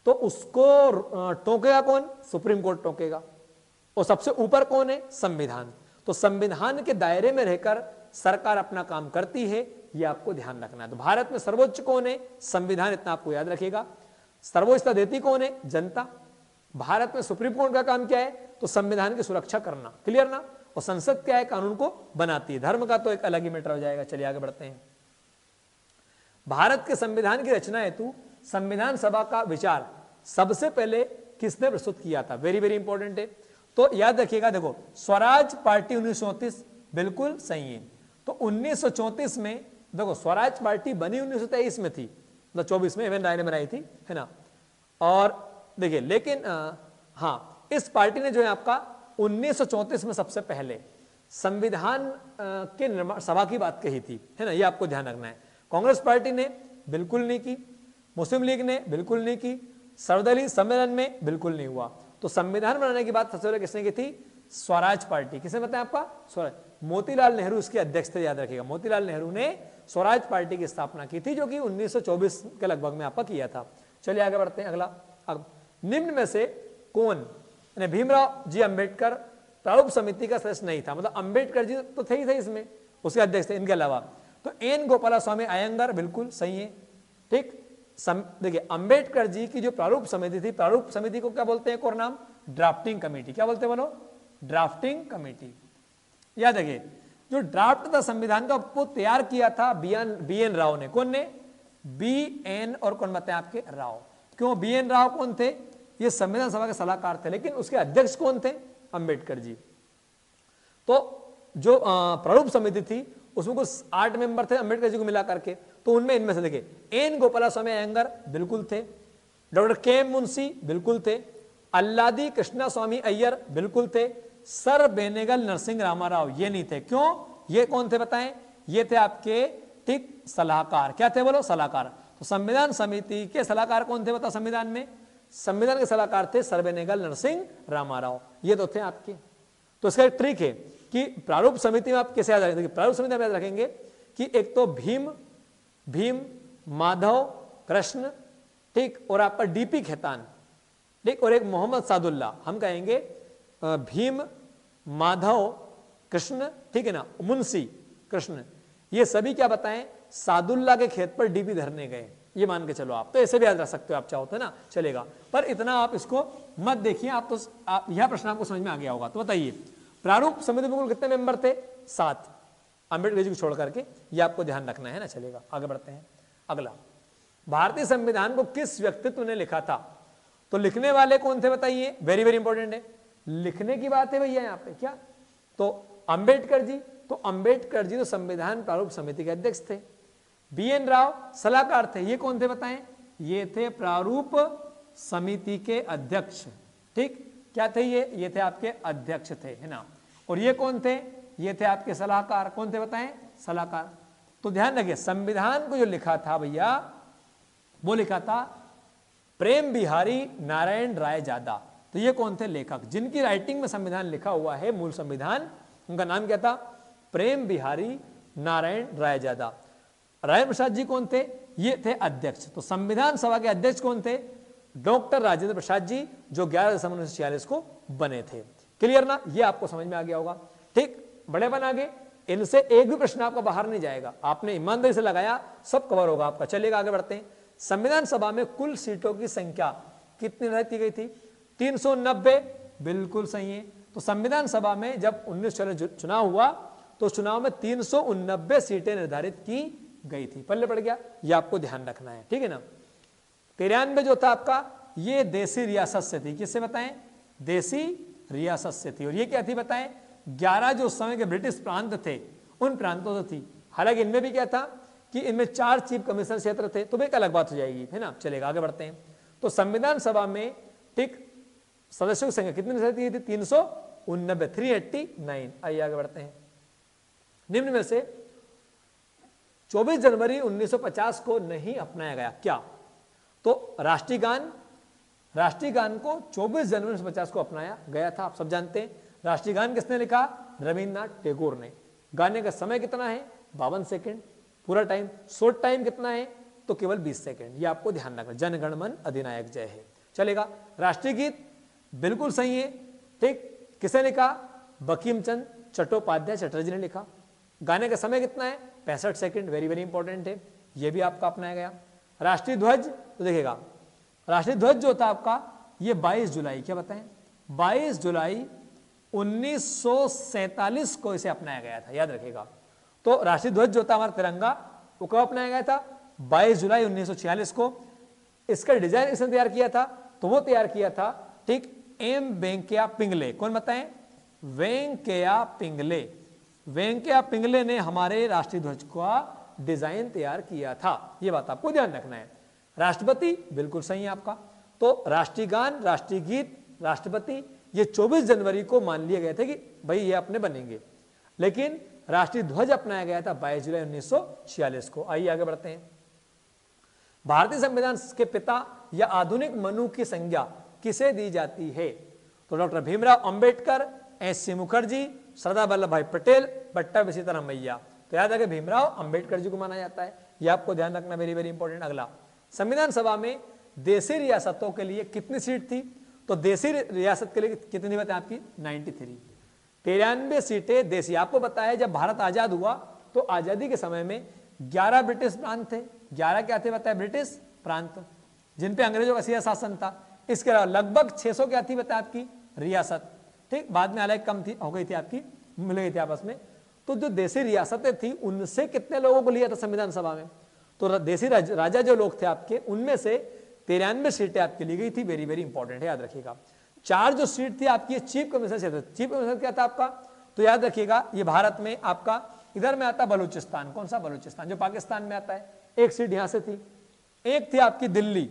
तो उसको टोकेगा कौन, सुप्रीम कोर्ट टोकेगा। और सबसे ऊपर कौन है, संविधान। तो संविधान के दायरे में रहकर सरकार अपना काम करती है, ये आपको ध्यान रखना है। तो भारत में सर्वोच्च कौन है, संविधान, इतना आपको याद रखिएगा। सर्वोच्चता देती कौन है, जनता। भारत में सुप्रीम कोर्ट का काम क्या है, तो संविधान की सुरक्षा करना। क्लियर ना? और संसद क्या है, कानून को बनाती है। धर्म का तो एक अलग ही मैटर हो जाएगा। चलिए आगे बढ़ते हैं। भारत के संविधान की रचना हेतु संविधान सभा का विचार सबसे पहले किसने प्रस्तुत किया था, वेरी वेरी इंपॉर्टेंट है। तो याद रखिएगा, देखो स्वराज पार्टी 1934 बिल्कुल सही है। तो 1934 में देखो स्वराज पार्टी बनी 1923 में थी, मतलब 24 में एवं राय ने बनाई थी, है ना। और देखिए लेकिन हाँ, इस पार्टी ने जो है आपका 1934 में सबसे पहले संविधान के निर्माण सभा की बात कही थी, है ना, ये आपको ध्यान रखना है। कांग्रेस पार्टी ने बिल्कुल नहीं की, मुस्लिम लीग ने बिल्कुल नहीं की, सर्वदलीय सम्मेलन में बिल्कुल नहीं हुआ। तो संविधान बनाने की बात सबसे पहले किसने की थी, स्वराज पार्टी। किसने बताया आपका, स्वराज। मोतीलाल नेहरू उसके अध्यक्ष थे, याद रखिएगा। मोतीलाल नेहरू ने स्वराज पार्टी की स्थापना की थी, जो कि 1924 के लगभग में आपका किया था। चलिए आगे बढ़ते हैं। अगला, निम्न में से कौन, भीमराव जी अंबेडकर प्रारूप समिति का सदस्य नहीं था, मतलब अंबेडकर जी तो थे ही थे इसमें, उसके अध्यक्ष थे। इनके अलावा तो एन गोपालास्वामी अयंगार बिल्कुल सही है। ठीक, देखिए अंबेडकर जी की जो प्रारूप समिति थी, प्रारूप समिति को क्या बोलते हैं, एक और नाम ड्राफ्टिंग कमेटी। क्या बोलते हैं, बोलो, ड्राफ्टिंग कमेटी। याद रखिए, जो ड्राफ्ट था संविधान का, वो तैयार किया था बी एन राव ने। कौन ने, बी एन, और कौन बताए आपके, राव। क्यों, बी एन राव कौन थे, ये संविधान सभा के सलाहकार थे, लेकिन उसके अध्यक्ष कौन थे, अंबेडकर जी। तो जो प्रारूप समिति थी उसमें कुछ 8 मेंबर थे अंबेडकर जी को मिला करके। तो उनमें इनमें से देखिए, एन गोपालास्वामी अयंगार बिल्कुल थे, डॉक्टर के एम मुंशी बिल्कुल थे, अल्लादी कृष्णा स्वामी अय्यर बिल्कुल थे, सर बेनेगल नरसिंह रामाराव ये नहीं थे। क्यों, ये कौन थे बताएं, ये थे आपके ठीक सलाहकार। क्या थे, बोलो, सलाहकार। तो संविधान समिति के सलाहकार कौन थे बताओ, संविधान में, संविधान के सलाहकार थे सर बेनेगल नरसिंह रामाराव, ये तो थे आपके। तो इसका एक ट्रिक है कि प्रारूप समिति में आप कैसे याद रखेंगे, प्रारूप समिति में याद रखेंगे कि एक तो भीम, माधव, कृष्ण, ठीक, और आपका डीपी खेतान, ठीक, और एक मोहम्मद सादुल्ला। हम कहेंगे भीम, माधव, कृष्ण, ठीक है ना, मुंशी कृष्ण, ये सभी क्या बताएं, सादुल्ला के खेत पर डीपी धरने गए, ये मान के चलो आप। तो ऐसे भी याद रख सकते हो आप, चाहो तो ना, चलेगा। पर इतना आप इसको मत देखिए, आप तो यह प्रश्न आपको समझ में आ गया होगा। तो बताइए, प्रारूप समिति में कुल कितने मेंबर थे, 7, अंबेडकर जी को छोड़ करके, ये आपको ध्यान रखना है ना। चलेगा, आगे बढ़ते हैं। अगला, भारतीय संविधान को किस व्यक्तित्व ने लिखा था, तो लिखने वाले कौन थे बताइए, वेरी वेरी इंपॉर्टेंट है, लिखने की बात है भैया यहाँ पे। क्या, तो अंबेडकर जी। तो अंबेडकर जी तो संविधान प्रारूप समिति के अध्यक्ष थे। BN राव सलाहकार थे, ये कौन थे बताएं? ये थे प्रारूप समिति के अध्यक्ष। ठीक, क्या थे ये थे आपके अध्यक्ष थे, है ना। और ये कौन थे? ये थे आपके सलाहकार। कौन थे बताएं? सलाहकार। तो ध्यान रखिए, संविधान को जो लिखा था भैया, वो लिखा था प्रेम बिहारी नारायण राय जादा। तो ये कौन थे? लेखक, जिनकी राइटिंग में संविधान लिखा हुआ है, मूल संविधान, उनका नाम क्या था? प्रेम बिहारी नारायण राय जादा। राजेंद्र प्रसाद जी कौन थे? ये थे अध्यक्ष। तो संविधान सभा के अध्यक्ष कौन थे? डॉक्टर राजेंद्र प्रसाद जी, जो 11 दिसंबर 1946 को बने थे। क्लियर ना? ये आपको समझ में आ गया होगा। ठीक, बड़े बन आगे, इनसे एक भी प्रश्न आपका बाहर नहीं जाएगा, आपने ईमानदारी से लगाया, सब कवर होगा आपका। चलिएगा आगे बढ़ते हैं। संविधान सभा में कुल सीटों की संख्या कितनी निर्धारित की गई थी? 390, बिल्कुल सही है। तो संविधान सभा में जब 1946 चुनाव हुआ, तो चुनाव में 390 सीटें निर्धारित की गई थी। पल्ले पड़ गया, ये आपको ध्यान रखना है, ठीक है ना। 93 जो था आपका, ये देसी रियासत से थी। किससे बताएं? देसी रियासत से थी। और ये क्या थी बताएं? 11 जो उस समय के ब्रिटिश प्रांत थे, उन प्रांतों से थी। हालांकि इनमें भी क्या था कि इनमें 4 चीफ कमिश्नर क्षेत्र थे, तो एक अलग बात हो जाएगी, है ना। चलेगा, आगे बढ़ते हैं। तो संविधान सभा में ठीक सदस्यों की संख्या कितनी रहती थी? 389, 389। आइए आगे बढ़ते हैं। निम्न में से 24 जनवरी 1950 को नहीं अपनाया गया क्या? तो राष्ट्रीय गान को 24 जनवरी 1950 को अपनाया गया था, आप सब जानते हैं। राष्ट्रीय गान किसने लिखा? रविन्द्रनाथ टैगोर ने। गाने का समय कितना है? 52 सेकंड। पूरा टाइम, शॉर्ट टाइम कितना है? तो केवल 20 सेकंड। ये आपको ध्यान रखना। जन गण मन अधिनायक जय है। चलेगा। राष्ट्रीय गीत बिल्कुल सही है। ठीक, किसने लिखा? बंकिम चंद्र चट्टोपाध्याय चटर्जी ने लिखा। गाने का समय कितना है? 65 सेकंड। वेरी वेरी इंपॉर्टेंट है, ये भी आपका अपनाया गया। राष्ट्रीय ध्वज, तो देखिएगा, राष्ट्रीय ध्वज जो था आपका, ये 22 जुलाई, क्या बताएं? 22 जुलाई 1947 को इसे अपनाया गया था, याद रखिएगा। तो राष्ट्रीय ध्वज जो था हमारा तिरंगा, वो कब अपनाया गया था? 22 जुलाई 1946 को। इसका डिजाइन किसने तैयार किया था? तो वो तैयार किया था ठीक एम वेंकैया पिंगले। कौन बताएं? वेंकैया पिंगले। वेंकैया पिंगले ने हमारे राष्ट्रीय ध्वज का डिजाइन तैयार किया था, ये बात आपको ध्यान रखना है। राष्ट्रपति बिल्कुल सही है आपका। तो राष्ट्रीय गान, राष्ट्रीय गीत, राष्ट्रपति, ये 24 जनवरी को मान लिए गए थे कि भाई ये अपने बनेंगे, लेकिन राष्ट्रीय ध्वज अपनाया गया था 22 जुलाई 1946 को। आइए आगे बढ़ते हैं। भारतीय संविधान के पिता या आधुनिक मनु की संज्ञा किसे दी जाती है? तो डॉक्टर भीमराव अंबेडकर, एस.सी. मुखर्जी, सरदार वल्लभ भाई पटेल, पट्टाभी सीतारामैया। तो याद रखें, भीमराव अंबेडकर जी को माना जाता है, यह आपको ध्यान रखना, वेरी वेरी इंपॉर्टेंट। अगला, संविधान सभा में देशी रियासतों के लिए कितनी सीट थी? तो देशी रियासत के लिए कितनी बात है आपकी? 93। 93 सीटें देशी। आपको बताया जब भारत आजाद हुआ तो आजादी के समय में 11 ब्रिटिश प्रांत थे। 11 क्या थे बताया? ब्रिटिश प्रांत, जिन पे अंग्रेजों का सीधा शासन था। इसके अलावा लगभग 600 क्या थी बताया आपकी? रियासत। ठीक, बाद में अलग कम थी, हो गई थी आपकी, मिल गई थी आपस में। तो जो देशी रियासतें थी, उनसे कितने लोगों को लिया था संविधान सभा में? तो देशी राजा जो लोग थे आपके, उनमें से 93 सीटें आपकी ली गई थी। वेरी वेरी इंपॉर्टेंट है, याद रखिएगा। 4 जो सीट थी आपकी चीफ कमिश्नर क्षेत्र। चीफ कमिश्नर क्या था आपका? तो याद रखिएगा, ये भारत में आपका इधर में आता बलूचिस्तान। कौन सा? बलूचिस्तान, जो पाकिस्तान में आता है। एक सीट यहां से थी, एक थी आपकी दिल्ली,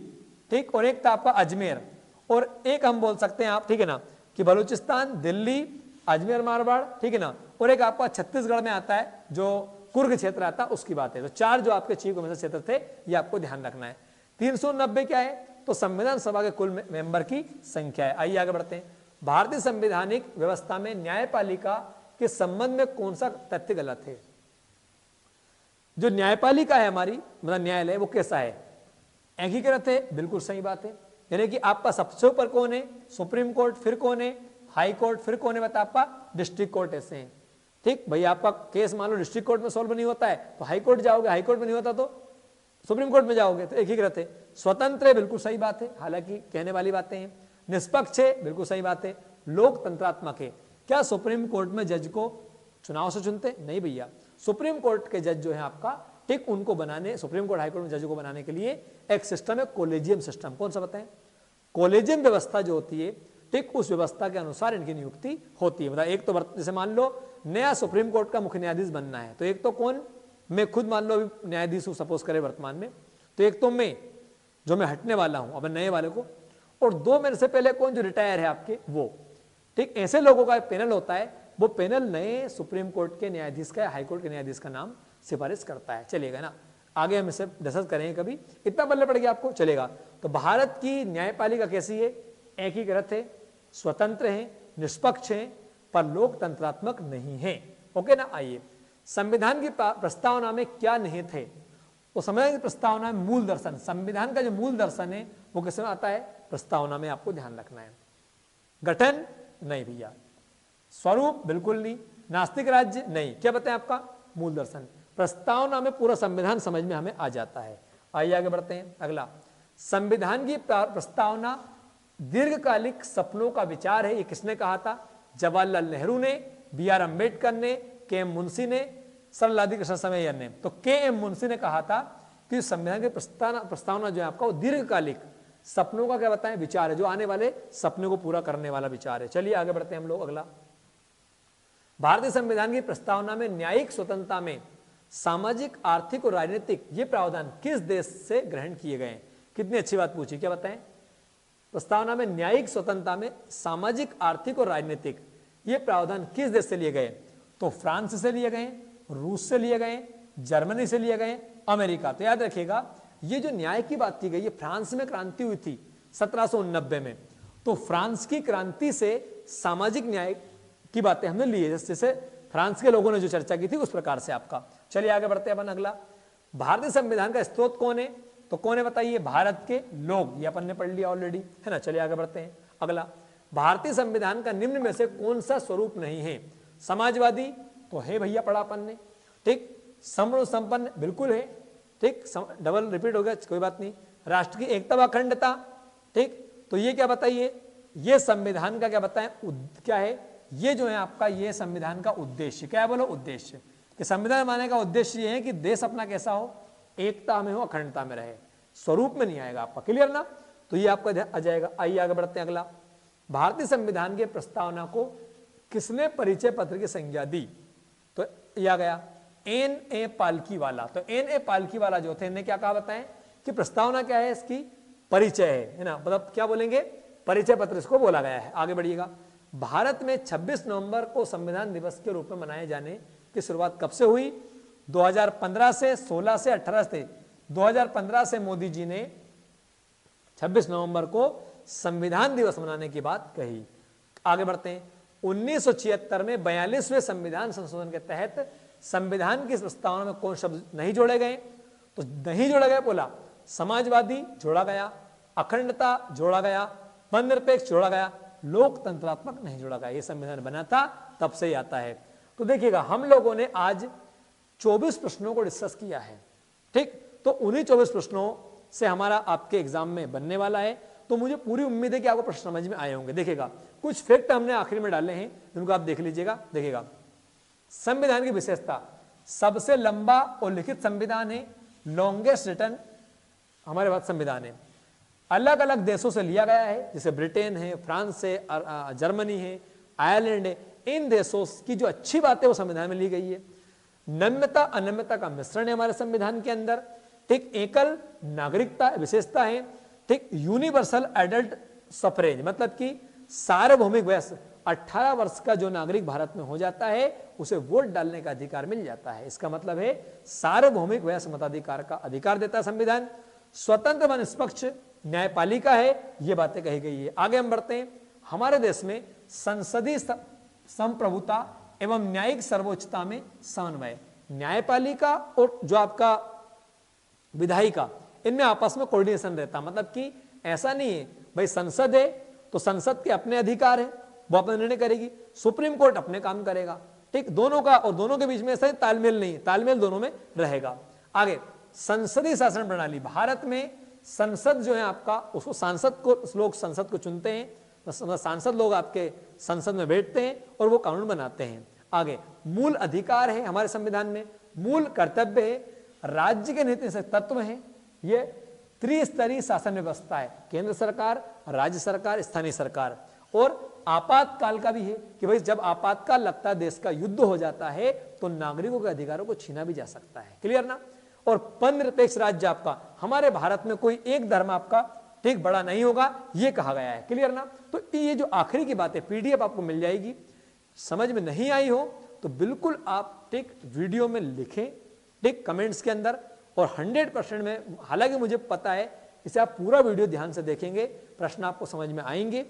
ठीक, और एक था आपका अजमेर, और एक हम बोल सकते हैं आप, ठीक है ना, कि बलूचिस्तान, दिल्ली, अजमेर मारवाड़, ठीक है ना, और एक आपका छत्तीसगढ़ में आता है जो कुर्ग क्षेत्र आता है, उसकी बात है। तो 4 जो आपके चीफ कमिश्नर क्षेत्र थे, ये आपको ध्यान रखना है। 390 क्या है? तो संविधान सभा के कुल मेंबर की संख्या है। आइए आगे बढ़ते हैं। भारतीय संवैधानिक व्यवस्था में न्यायपालिका के संबंध में कौन सा तथ्य गलत है? जो न्यायपालिका है हमारी, मतलब न्यायालय, वो कैसा है? एकीकृत है, बिल्कुल सही बात है। यानी कि आपका सबसे ऊपर कौन है? सुप्रीम कोर्ट, फिर कौन है? हाई कोर्ट, फिर कौन है बता? आपका डिस्ट्रिक्ट कोर्ट। ऐसे हैं, ठीक भाई। आपका केस मान लो डिस्ट्रिक्ट कोर्ट में सॉल्व नहीं होता है तो हाई कोर्ट जाओगे, हाई कोर्ट में नहीं होता तो सुप्रीम कोर्ट में जाओगे। तो एकीकृत है। स्वतंत्र है, बिल्कुल सही बात है, हालांकि कहने वाली बातें हैं। निष्पक्ष है, बिल्कुल सही बात है। लोकतंत्रात्मक है। क्या सुप्रीम कोर्ट में जज को चुनाव से चुनते? नहीं भैया, सुप्रीम कोर्ट के जज जो है आपका, ठीक, उनको बनाने, सुप्रीम कोर्ट हाई कोर्ट में जज को बनाने के लिए एक सिस्टम है, कोलेजियम सिस्टम। कौन सा बताएं? कोलेजियम व्यवस्था जो होती है, ठीक, उस व्यवस्था के अनुसार इनकी नियुक्ति होती है। मतलब एक तो जैसे मान लो नया सुप्रीम कोर्ट का मुख्य न्यायाधीश बनना है, तो एक तो कौन? मैं खुद मान लो अभी न्यायाधीश हूँ सपोज करें वर्तमान में, तो एक तो मैं जो मैं हटने वाला हूँ अब नए वाले को, और 2 मेरे से पहले कौन जो रिटायर है आपके वो, ठीक, ऐसे लोगों का पैनल होता है, वो पैनल नए सुप्रीम कोर्ट के न्यायाधीश का या हाई कोर्ट के न्यायाधीश का नाम सिफारिश करता है। चलेगा ना, आगे हम इसे डिस्कस करेंगे कभी, इतना बल्ले पड़ गया आपको, चलेगा। तो भारत की न्यायपालिका कैसी है? एकीकृत है, स्वतंत्र है, निष्पक्ष है, पर लोकतंत्रात्मक नहीं है। ओके ना। आइए, संविधान की प्रस्तावना में क्या निहित है? तो संविधान की प्रस्तावना में मूल दर्शन, संविधान का जो मूल दर्शन है वो किसमें आता है? प्रस्तावना में। आपको ध्यान रखना है। गठन नहीं भैया, स्वरूप बिल्कुल नहीं, नास्तिक राज्य नहीं, क्या बताएं आपका मूल दर्शन। प्रस्तावना में पूरा संविधान समझ में हमें आ जाता है। आइए आगे बढ़ते हैं। अगला, संविधान की प्रस्तावना दीर्घकालिक सपनों का विचार है। ये किसने कहा था? जवाहरलाल नेहरू ने, बी.आर. अम्बेडकर ने, के.एम. मुंशी ने, सर राधाकृष्ण समैयर ने। तो के.एम. मुंशी ने कहा था कि संविधान की प्रस्तावना जो है आपका वो दीर्घकालिक सपनों का क्या बताएं? विचार है, जो आने वाले सपने को पूरा करने वाला विचार है। चलिए आगे बढ़ते हैं हम लोग। अगला, भारतीय संविधान की प्रस्तावना में न्यायिक स्वतंत्रता में सामाजिक, आर्थिक और राजनीतिक ये प्रावधान किस देश से ग्रहण किए गए? कितनी अच्छी बात पूछी, क्या बताएं? प्रस्तावना में न्यायिक स्वतंत्रता में सामाजिक, आर्थिक और राजनीतिक ये प्रावधान किस देश से लिए गए? तो फ्रांस से लिए गए, रूस से लिए गए, जर्मनी से लिए गए, अमेरिका। तो याद रखिएगा, ये जो न्याय की बात की गई है, फ्रांस में क्रांति हुई थी 1789 में, तो फ्रांस की क्रांति से सामाजिक न्याय की बातें हमने ली है, जैसे फ्रांस के लोगों ने जो चर्चा की थी उस प्रकार से आपका। चलिए आगे बढ़ते हैं अपन। अगला, भारतीय संविधान का स्रोत कौन है? तो कौन है बताइए? भारत के लोग, ये अपन ने पढ़ लिया ऑलरेडी, है ना। चलिए आगे बढ़ते हैं। अगला, भारतीय संविधान का निम्न में से कौन सा स्वरूप नहीं है? समाजवादी तो है भैया, पढ़ा अपन ने, ठीक। समृद्ध संपन्न बिल्कुल है, ठीक, डबल रिपीट हो गया, कोई बात नहीं। राष्ट्र की एकता व अखंडता, ठीक। तो ये क्या बताइए? ये संविधान का क्या बताएं? क्या है ये जो है आपका, ये संविधान का उद्देश्य क्या है? बोलो उद्देश्य। कि संविधान बनाने का उद्देश्य ये है कि देश अपना कैसा हो? एकता में हो, अखंडता में रहे, स्वरूप में नहीं आएगा आपका। क्लियर ना? तो ये आपका आ जाएगा। आइए आगे बढ़ते हैं। अगला, भारतीय संविधान के प्रस्तावना को किसने परिचय पत्र की संज्ञा दी? तो यह आ गया N.A. पालकी वाला। तो N.A. पालकी वाला जो थे, इन्हें क्या कहा बताएं? कि प्रस्तावना क्या है? इसकी परिचय है ना, मतलब क्या बोलेंगे? परिचय पत्र इसको बोला गया है। आगे बढ़िएगा। भारत में 26 नवंबर को संविधान दिवस के रूप में मनाए जाने की शुरुआत कब से हुई? 2015 से, 16 से, 18 से। 2015 से मोदी जी ने 26 नवंबर को संविधान दिवस मनाने की बात कही। आगे बढ़ते हैं। 1976 में 42वें संविधान संशोधन के तहत संविधान की प्रस्तावना में कौन शब्द नहीं जोड़े गए? तो नहीं जोड़ा गया, बोला समाजवादी जोड़ा गया, अखंडता जोड़ा गया, धर्मनिरपेक्ष जोड़ा गया, लोकतंत्रात्मक नहीं जोड़ा गया। ये संविधान बना था तब से ही आता है। तो देखिएगा, हम लोगों ने आज 24 प्रश्नों को डिस्कस किया है, ठीक। तो उन्हीं 24 प्रश्नों से हमारा आपके एग्जाम में बनने वाला है। तो मुझे पूरी उम्मीद है कि आपको प्रश्न समझ में आए होंगे। देखिएगा, कुछ फैक्ट हमने आखिर में डाले हैं, जिनको आप देख लीजिएगा। देखिएगा, संविधान की विशेषता, सबसे लंबा और लिखित संविधान है, लॉन्गेस्ट रिटन हमारे पास संविधान है। अलग अलग देशों से लिया गया है, जैसे ब्रिटेन है, फ्रांस है, जर्मनी है, आयरलैंड है। इन देशों की जो अच्छी बात है वो संविधान में ली गई है। नम्यता अनम्यता का मिश्रण है हमारे संविधान के अंदर, ठीक। एकल नागरिकता विशेषता है, ठीक। यूनिवर्सल एडल्ट सफरेज, मतलब कि सार्वभौमिक वयस्क 18 वर्ष का जो नागरिक भारत में हो जाता है उसे वोट डालने का अधिकार मिल जाता है। इसका मतलब है सार्वभौमिक वयस्क मताधिकार का अधिकार देता है संविधान। स्वतंत्र व निष्पक्ष न्यायपालिका है, ये बातें कही गई है। आगे हम बढ़ते हैं। हमारे देश में संसदीय संप्रभुता एवं न्यायिक सर्वोच्चता में समन्वय, न्यायपालिका और जो आपका विधायिका, इनमें आपस में कोऑर्डिनेशन रहता। मतलब कि ऐसा नहीं है भाई संसद है तो संसद के अपने अधिकार है, वो अपना निर्णय करेगी, सुप्रीम कोर्ट अपने काम करेगा, ठीक। दोनों का और दोनों के बीच में ऐसा तालमेल नहीं है, तालमेल दोनों में रहेगा। आगे, संसदीय शासन प्रणाली, भारत में संसद जो है आपका, उसको सांसद को, लोग संसद को चुनते हैं, सांसद लोग आपके संसद में बैठते हैं और वो कानून बनाते हैं। आगे, मूल अधिकार है हमारे संविधान में, मूल कर्तव्य है, राज्य के नीति से तत्व है, ये त्रिस्तरीय शासन व्यवस्था है, केंद्र सरकार, राज्य सरकार, स्थानीय सरकार, और आपातकाल का भी है कि भाई जब आपातकाल लगता है, देश का युद्ध हो जाता है, तो नागरिकों के अधिकारों को छीना भी जा सकता है। क्लियर ना? और पंथ निरपेक्ष राज्य आपका, हमारे भारत में कोई एक धर्म आपका ठीक बड़ा नहीं होगा, ये कहा गया है। क्लियर ना? तो ये जो आखिरी की बात है, पीडीएफ आपको मिल जाएगी। समझ में नहीं आई हो तो बिल्कुल आप ठीक वीडियो में लिखें, ठीक कमेंट्स के अंदर, और 100% में, हालांकि मुझे पता है इसे आप पूरा वीडियो ध्यान से देखेंगे, प्रश्न आपको समझ में आएंगे।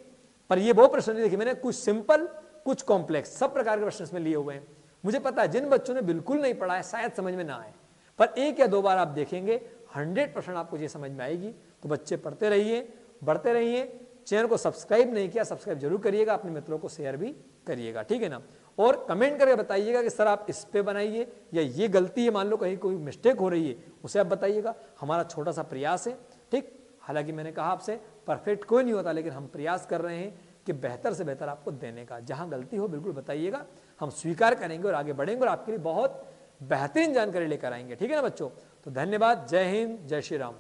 पर ये वो प्रश्न नहीं देखे मैंने, कुछ सिंपल कुछ कॉम्प्लेक्स, सब प्रकार के प्रश्न इसमें लिए हुए हैं। मुझे पता है जिन बच्चों ने बिल्कुल नहीं पढ़ा है शायद समझ में ना आए, पर एक या दो बार आप देखेंगे 100% आपको ये समझ में आएगी। तो बच्चे पढ़ते रहिए, बढ़ते रहिए। चैनल को सब्सक्राइब नहीं किया, सब्सक्राइब जरूर करिएगा, अपने मित्रों को शेयर भी करिएगा, ठीक है ना? और कमेंट करके बताइएगा कि सर आप इस पे बनाइए, या ये गलती है, मान लो कहीं कोई मिस्टेक हो रही है उसे आप बताइएगा। हमारा छोटा सा प्रयास है, ठीक। हालांकि मैंने कहा आपसे परफेक्ट कोई नहीं होता, लेकिन हम प्रयास कर रहे हैं कि बेहतर से बेहतर आपको देने का। जहां गलती हो बिल्कुल बताइएगा, हम स्वीकार करेंगे और आगे बढ़ेंगे और आपके लिए बहुत बेहतरीन जानकारी लेकर आएंगे, ठीक है ना बच्चों? तो धन्यवाद। जय हिंद, जय श्री राम।